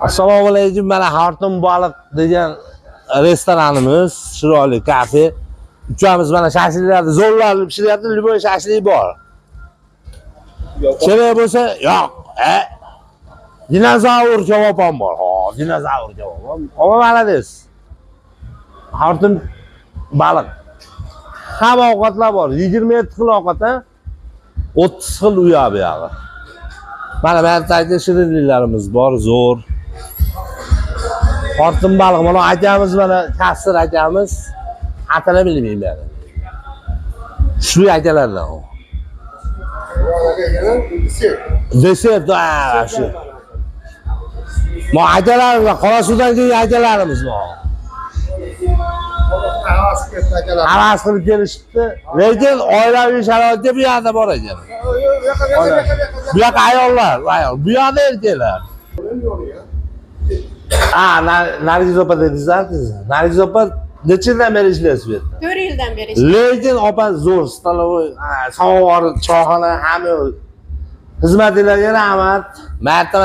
Assalomu alaykum. Mana Xortum baliq degan restoranimiz, chiroyli kafe. Uchamiz mana shashliklarni zo'rlarni pishiryapti, liboy shashlik bor. Kerak bo'lsa, yo'q. Dinozavr kebab ham bor. Dinozavr kebab. Olasiz. Xortum baliq. Hamma ovqatlar bor. 27 xil ovqat, 30 xil u yoq. Mana martagi shirinliklarimiz bor, zo'r. Xortum baliq, mana akamiz, mana Kasir akamiz, atini bilmayman. Shu akalardan. Desert, shu. Ma akalarimiz, Qorasuvdan kelgan akalarimiz bor. Havas qilib kelishibdi. Lekin oilaviy sharoitda bu yerda bor ekan. Bu yoq ayollar, bu yoqda erkaklar. Nargiz opa dedingiz-a? Nargiz opa necha yildan beri ishlaysiz bu yerda? 4 yildan beri. Lekin opa zo'r, stolovoy, samovar, choyxona, hamma xizmatingizga rahmat. Martaba